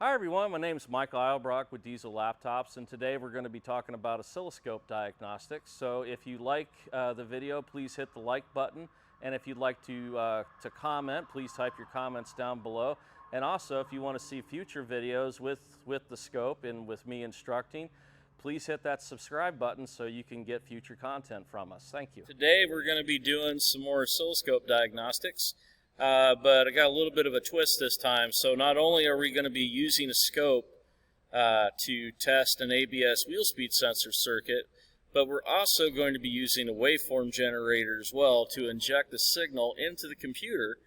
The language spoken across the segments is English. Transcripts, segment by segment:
Hi everyone, my name is Michael Eilbrock with Diesel Laptops, and today we're going to be talking about oscilloscope diagnostics. So if you like the video, please hit the like button, and if you'd like to comment, please type your comments down below. And also, if you want to see future videos with the scope and with me instructing, please hit that subscribe button so you can get future content from us. Thank you. Today we're going to be doing some more oscilloscope diagnostics. But I got a little bit of a twist this time. So not only are we going to be using a scope to test an ABS wheel speed sensor circuit, but we're also going to be using a waveform generator as well to inject the signal into the computer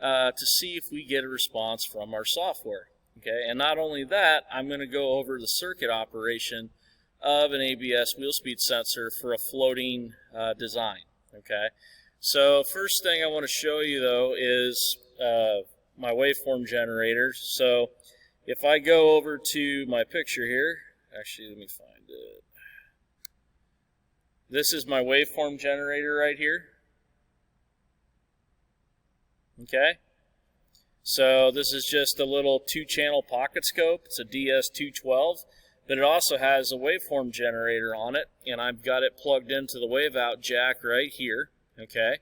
to see if we get a response from our software. Okay, and not only that, I'm going to go over the circuit operation of an ABS wheel speed sensor for a floating design. Okay. So first thing I want to show you though is my waveform generator. So if I go over to my picture here, actually let me find it. This is my waveform generator right here. Okay. So this is just a little 2-channel pocket scope. It's a DS212, but it also has a waveform generator on it, and I've got it plugged into the wave out jack right here. Okay,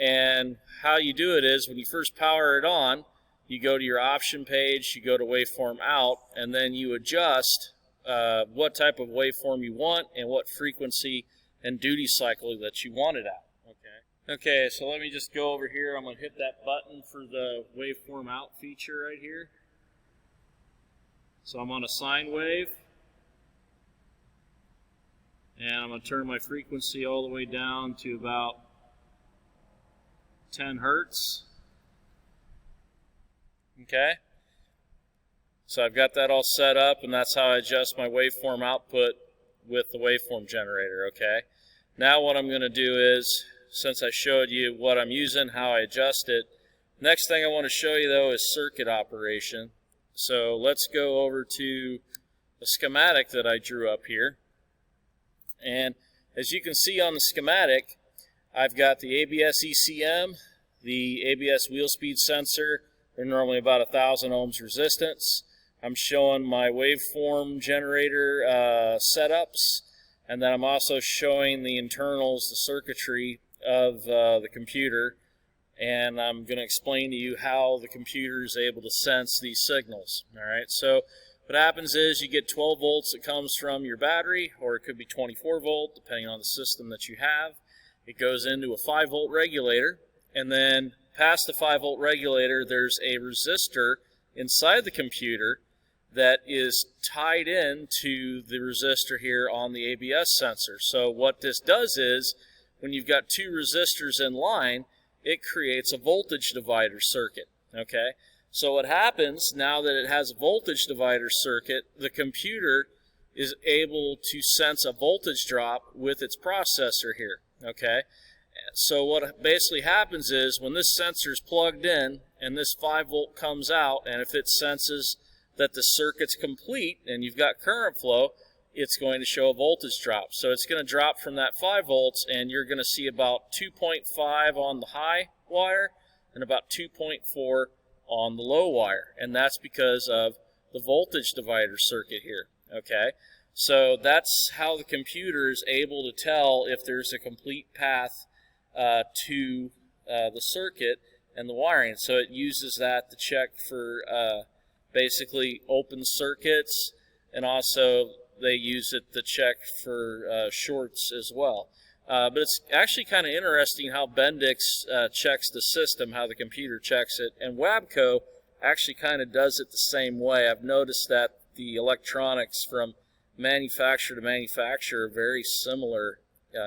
and how you do it is when you first power it on, you go to your option page, you go to waveform out, and then you adjust what type of waveform you want and what frequency and duty cycle that you want it at. Okay, so let me just go over here. I'm going to hit that button for the waveform out feature right here. So I'm on a sine wave, and I'm going to turn my frequency all the way down to about 10 hertz. Okay, so I've got that all set up, and that's how I adjust my waveform output with the waveform generator. Okay, now what I'm going to do is, since I showed you what I'm using, how I adjust it, next thing I want to show you though is circuit operation. So let's go over to a schematic that I drew up here, and as you can see on the schematic, I've got the ABS ECM, the ABS wheel speed sensor. They're normally about 1,000 ohms resistance. I'm showing my waveform generator setups, and then I'm also showing the internals, the circuitry of the computer, and I'm going to explain to you how the computer is able to sense these signals. All right, so what happens is you get 12 volts that comes from your battery, or it could be 24 volt, depending on the system that you have. It goes into a 5-volt regulator, and then past the 5-volt regulator, there's a resistor inside the computer that is tied in to the resistor here on the ABS sensor. So what this does is, when you've got two resistors in line, it creates a voltage divider circuit. Okay, so what happens now that it has a voltage divider circuit, the computer is able to sense a voltage drop with its processor here. Okay, so what basically happens is when this sensor is plugged in and this 5-volt comes out, and if it senses that the circuit's complete and you've got current flow, it's going to show a voltage drop. So it's going to drop from that 5 volts, and you're going to see about 2.5 on the high wire and about 2.4 on the low wire, and that's because of the voltage divider circuit here. Okay, so that's how the computer is able to tell if there's a complete path to the circuit and the wiring. So it uses that to check for basically open circuits, and also they use it to check for shorts as well. But it's actually kind of interesting how Bendix checks the system, how the computer checks it, and Wabco actually kind of does it the same way. I've noticed that the electronics from manufacturer to manufacturer are very similar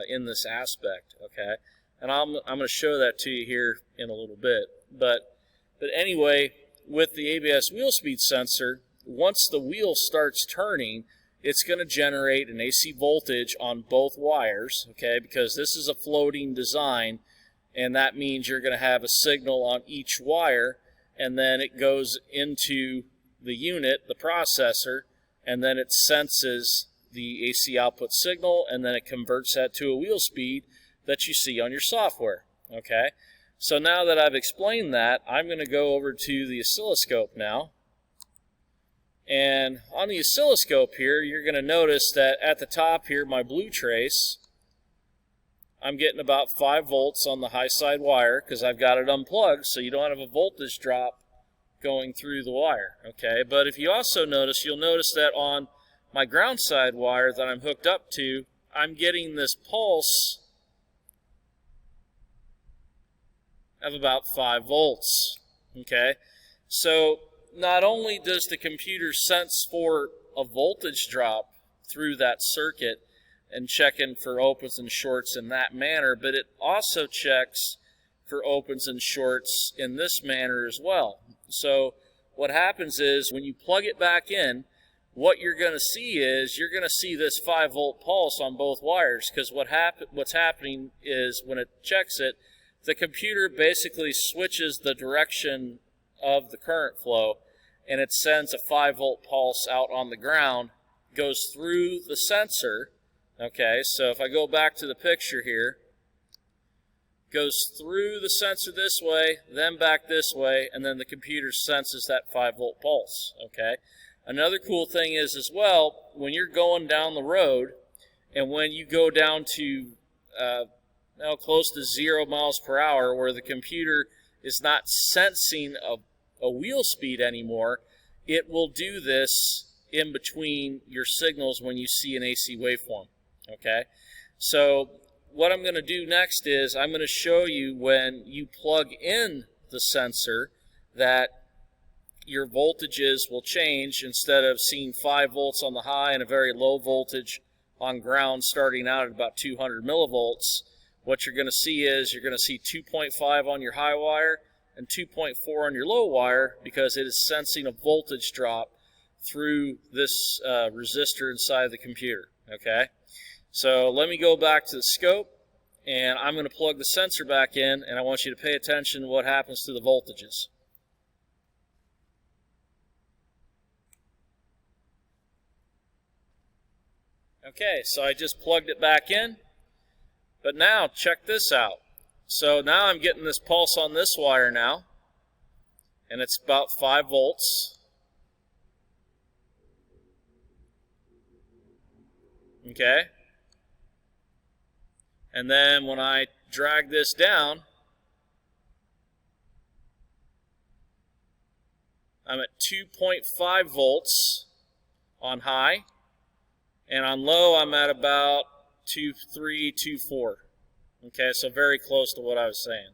in this aspect. Okay, and I'm going to show that to you here in a little bit. But anyway, with the ABS wheel speed sensor, once the wheel starts turning, it's going to generate an AC voltage on both wires, okay, because this is a floating design, and that means you're going to have a signal on each wire, and then it goes into the unit, the processor, and then it senses the AC output signal, and then it converts that to a wheel speed that you see on your software. Okay, so now that I've explained that, I'm going to go over to the oscilloscope now, And on the oscilloscope here, you're going to notice that at the top here, my blue trace, I'm getting about 5 volts on the high side wire because I've got it unplugged, so you don't have a voltage drop going through the wire, okay? But if you also notice, you'll notice that on my ground side wire that I'm hooked up to, I'm getting this pulse of about 5 volts, okay? So not only does the computer sense for a voltage drop through that circuit and checking for opens and shorts in that manner, but it also checks for opens and shorts in this manner as well. So what happens is when you plug it back in, what you're going to see is you're going to see this 5-volt pulse on both wires, because what's happening is when it checks it, the computer basically switches the direction of the current flow, and it sends a 5-volt pulse out on the ground, goes through the sensor. Okay, so if I go back to the picture here, goes through the sensor this way, then back this way, and then the computer senses that 5-volt pulse. Okay. Another cool thing is as well, when you're going down the road, and when you go down to close to 0 miles per hour, where the computer is not sensing a wheel speed anymore, it will do this in between your signals when you see an AC waveform. Okay, so what I'm going to do next is I'm going to show you when you plug in the sensor that your voltages will change. Instead of seeing 5 volts on the high and a very low voltage on ground starting out at about 200 millivolts, what you're going to see is you're going to see 2.5 on your high wire and 2.4 on your low wire, because it is sensing a voltage drop through this resistor inside the computer. Okay, so let me go back to the scope, and I'm going to plug the sensor back in, and I want you to pay attention to what happens to the voltages. Okay, so I just plugged it back in, but now check this out. So now I'm getting this pulse on this wire now, and it's about 5 volts. Okay, and then when I drag this down, I'm at 2.5 volts on high, and on low I'm at about 2.3, 2.4. Okay, so very close to what I was saying.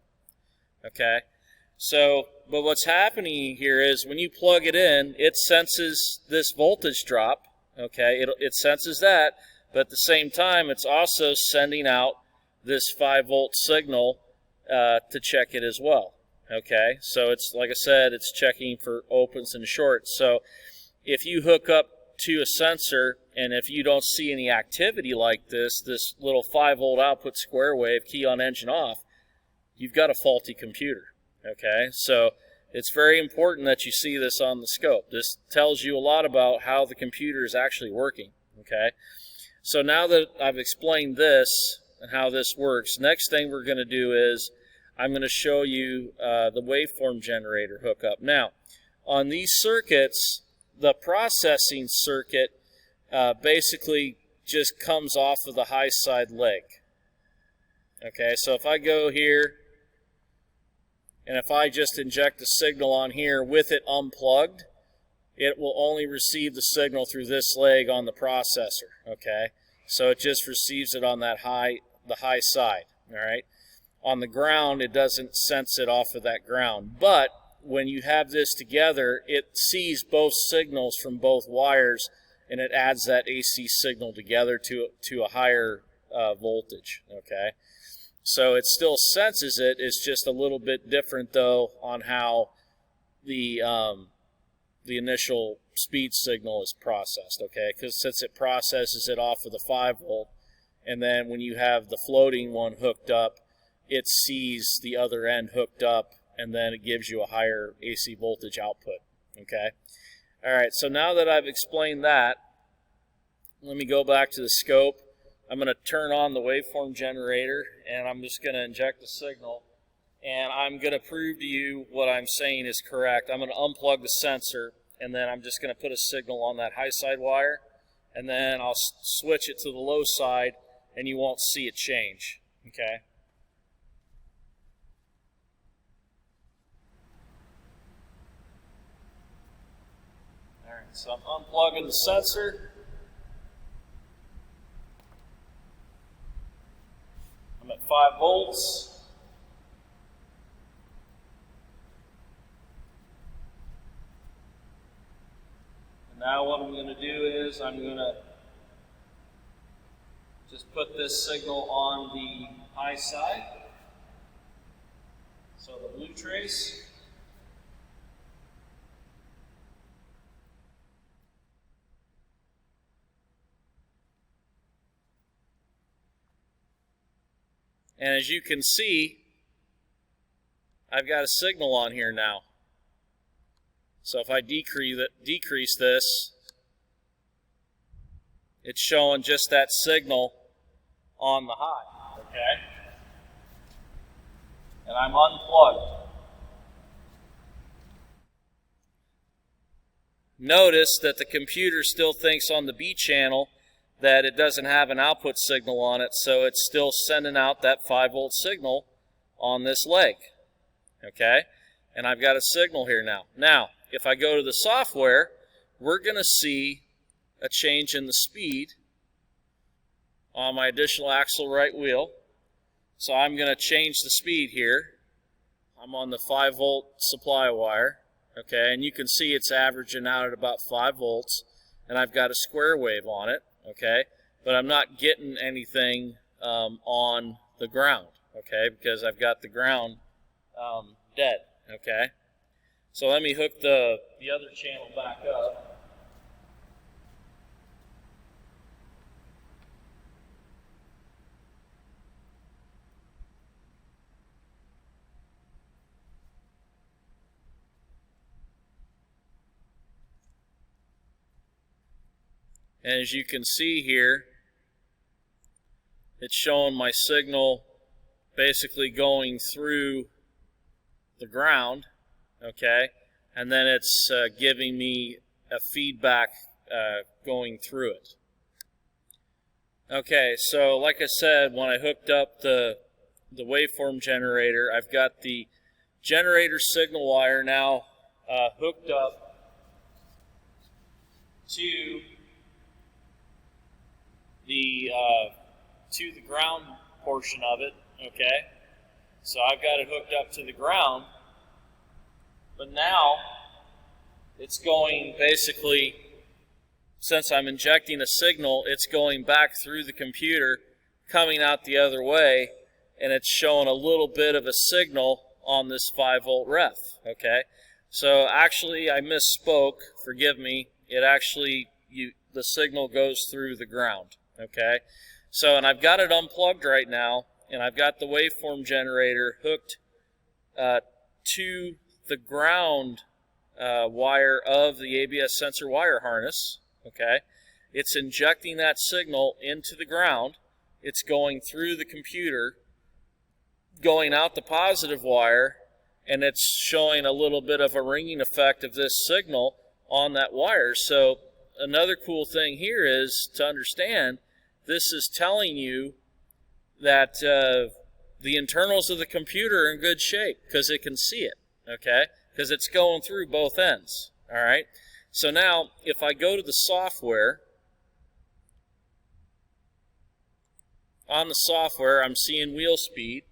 Okay, so but what's happening here is when you plug it in, it senses this voltage drop. Okay, it senses that, but at the same time it's also sending out this 5-volt signal to check it as well. Okay, so it's, like I said, it's checking for opens and shorts. So if you hook up to a sensor, and if you don't see any activity like this little 5-volt output square wave, key on, engine off, you've got a faulty computer. Okay, so it's very important that you see this on the scope. This tells you a lot about how the computer is actually working. Okay, so now that I've explained this and how this works, next thing we're going to do is I'm going to show you the waveform generator hookup. Now, on these circuits, the processing circuit basically just comes off of the high side leg. Okay, so if I go here and if I just inject a signal on here with it unplugged, it will only receive the signal through this leg on the processor. Okay, so it just receives it on that the high side. All right, on the ground it doesn't sense it off of that ground, but when you have this together, it sees both signals from both wires, and it adds that AC signal together to a higher voltage. Okay, so it still senses it. It's just a little bit different though on how the initial speed signal is processed. Okay, because since it processes it off of the 5-volt, and then when you have the floating one hooked up, it sees the other end hooked up, and then it gives you a higher AC voltage output. Okay, all right, so now that I've explained that, let me go back to the scope. I'm going to turn on the waveform generator, and I'm just going to inject the signal, and I'm going to prove to you what I'm saying is correct. I'm going to unplug the sensor, and then I'm just going to put a signal on that high side wire, and then I'll switch it to the low side, and you won't see it change. Okay. All right, so I'm unplugging the sensor. I'm at 5 volts. And now what I'm going to do is I'm going to just put this signal on the high side. So the blue trace. And as you can see, I've got a signal on here now. So if I decrease this, it's showing just that signal on the high, okay? And I'm unplugged. Notice that the computer still thinks on the B channel that it doesn't have an output signal on it, so it's still sending out that 5-volt signal on this leg, okay? And I've got a signal here now. Now, if I go to the software, we're going to see a change in the speed on my additional axle right wheel. So I'm going to change the speed here. I'm on the 5-volt supply wire, okay? And you can see it's averaging out at about 5 volts, and I've got a square wave on it. Okay, but I'm not getting anything on the ground, okay, because I've got the ground dead, okay. So let me hook the other channel back up. And as you can see here, it's showing my signal basically going through the ground, okay, and then it's giving me a feedback going through it. Okay, so like I said, when I hooked up the waveform generator, I've got the generator signal wire now hooked up to the ground portion of it, okay? So I've got it hooked up to the ground, but now it's going basically, since I'm injecting a signal, it's going back through the computer, coming out the other way, and it's showing a little bit of a signal on this 5-volt ref, okay? So actually, I misspoke, forgive me, it actually, the signal goes through the ground. Okay, so, and I've got it unplugged right now, and I've got the waveform generator hooked to the ground wire of the ABS sensor wire harness. Okay, it's injecting that signal into the ground. It's going through the computer, going out the positive wire, and it's showing a little bit of a ringing effect of this signal on that wire. So another cool thing here is to understand this is telling you that the internals of the computer are in good shape because it can see it, okay? Because it's going through both ends, all right? So now, if I go to the software, on the software, I'm seeing wheel speed,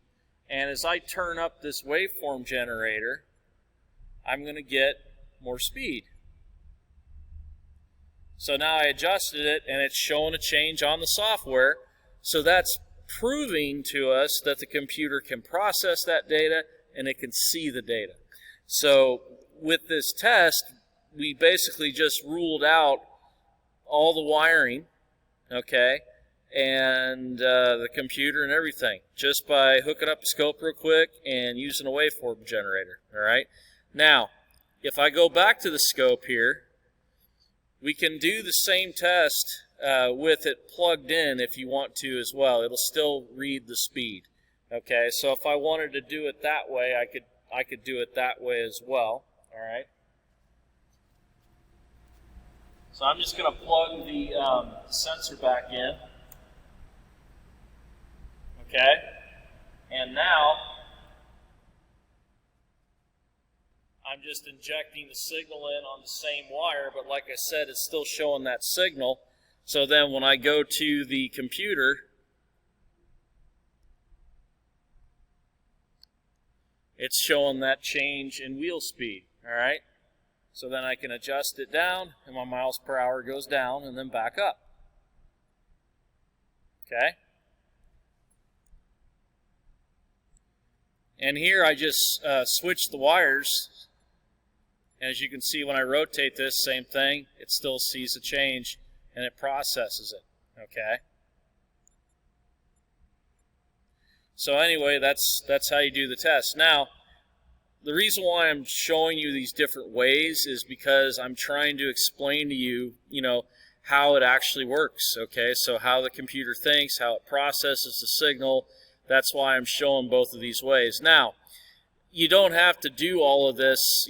and as I turn up this waveform generator, I'm going to get more speed. So now I adjusted it, and it's showing a change on the software. So that's proving to us that the computer can process that data, and it can see the data. So with this test, we basically just ruled out all the wiring, okay, and the computer and everything, just by hooking up a scope real quick and using a waveform generator, all right? Now, if I go back to the scope here, we can do the same test with it plugged in if you want to as well. It'll still read the speed. Okay, so if I wanted to do it that way, I could do it that way as well. All right. So I'm just going to plug the sensor back in. Okay, and now I'm just injecting the signal in on the same wire, but like I said, it's still showing that signal. So then when I go to the computer, it's showing that change in wheel speed, all right? So then I can adjust it down, and my miles per hour goes down and then back up. Okay? And here I just switch the wires. And as you can see, when I rotate this, same thing, it still sees a change and it processes it. Okay? So anyway, that's how you do the test. Now, the reason why I'm showing you these different ways is because I'm trying to explain to you, how it actually works, okay? So how the computer thinks, how it processes the signal, that's why I'm showing both of these ways. Now, you don't have to do all of this,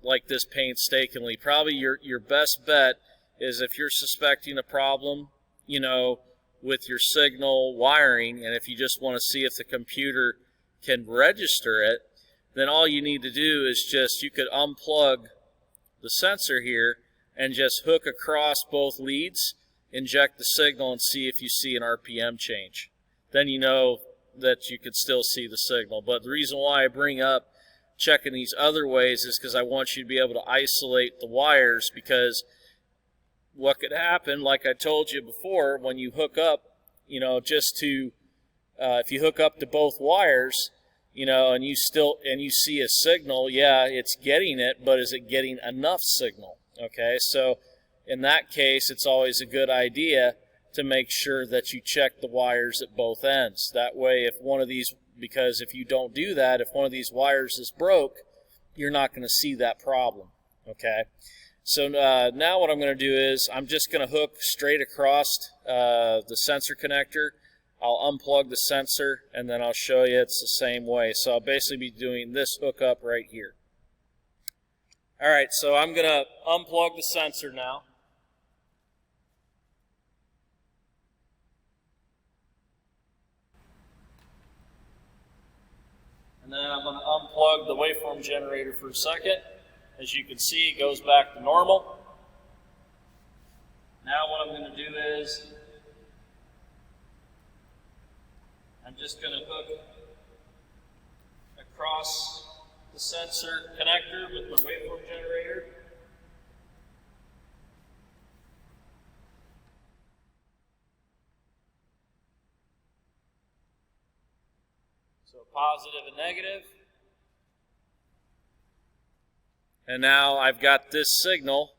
like this painstakingly. Probably your best bet is if you're suspecting a problem, with your signal wiring, and if you just want to see if the computer can register it, then all you need to do is you could unplug the sensor here and just hook across both leads, inject the signal, and see if you see an RPM change. Then you know that you could still see the signal. But the reason why I bring up checking these other ways is because I want you to be able to isolate the wires, because what could happen, like I told you before, when you hook up, if you hook up to both wires, and you see a signal, yeah, it's getting it, but is it getting enough signal? Okay, so in that case, it's always a good idea to make sure that you check the wires at both ends. That way, because if you don't do that, if one of these wires is broke, you're not going to see that problem. Okay, so now what I'm going to do is I'm just going to hook straight across the sensor connector. I'll unplug the sensor, and then I'll show you it's the same way. So I'll basically be doing this hookup right here. All right, so I'm going to unplug the sensor now. And then I'm going to unplug the waveform generator for a second. As you can see, it goes back to normal. Now what I'm going to do is I'm just going to hook across the sensor connector with my waveform generator. So positive and negative. And now I've got this signal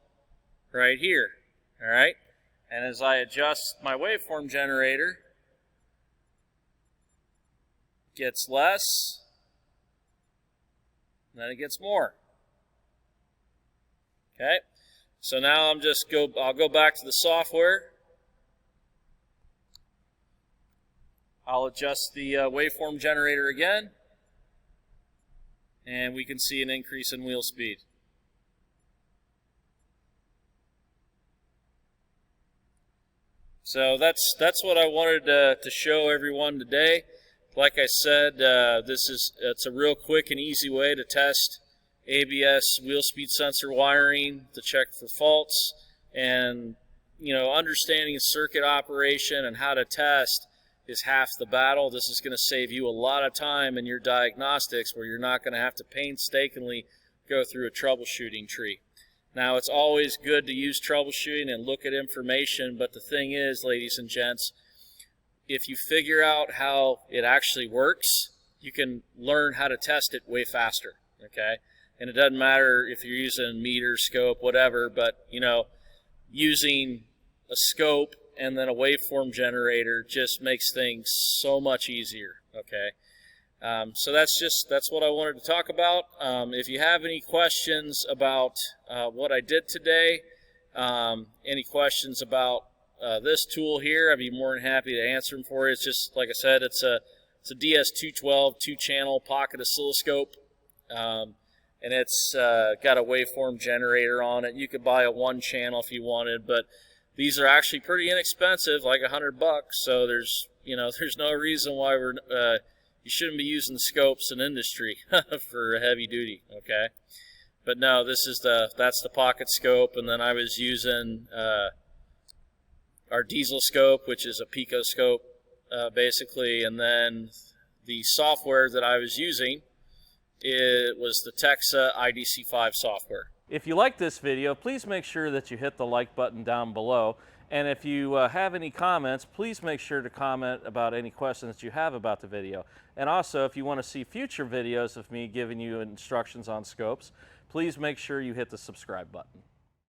right here. All right? And as I adjust my waveform generator, it gets less, and then it gets more. Okay? So now I'll go back to the software. I'll adjust the waveform generator again, and we can see an increase in wheel speed. So that's what I wanted to show everyone today. Like I said, it's a real quick and easy way to test ABS wheel speed sensor wiring, to check for faults, and understanding circuit operation and how to test is half the battle. This is going to save you a lot of time in your diagnostics, where you're not going to have to painstakingly go through a troubleshooting tree. Now, it's always good to use troubleshooting and look at information, but the thing is, ladies and gents, if you figure out how it actually works, you can learn how to test it way faster, okay? And it doesn't matter if you're using meter, scope, whatever, but, using a scope and then a waveform generator just makes things so much easier, okay? So that's what I wanted to talk about. If you have any questions about what I did today, any questions about this tool here, I'd be more than happy to answer them for you. It's just, like I said, it's a DS212 2-channel pocket oscilloscope, and it's got a waveform generator on it. You could buy a one channel if you wanted, but these are actually pretty inexpensive, like $100. So there's no reason why you shouldn't be using scopes in industry for heavy duty. Okay, but no, that's the pocket scope, and then I was using our diesel scope, which is a pico scope basically, and then the software that I was using, it was the Texa IDC5 software. If you like this video, please make sure that you hit the like button down below. And if you have any comments, please make sure to comment about any questions that you have about the video. And also, if you want to see future videos of me giving you instructions on scopes, please make sure you hit the subscribe button.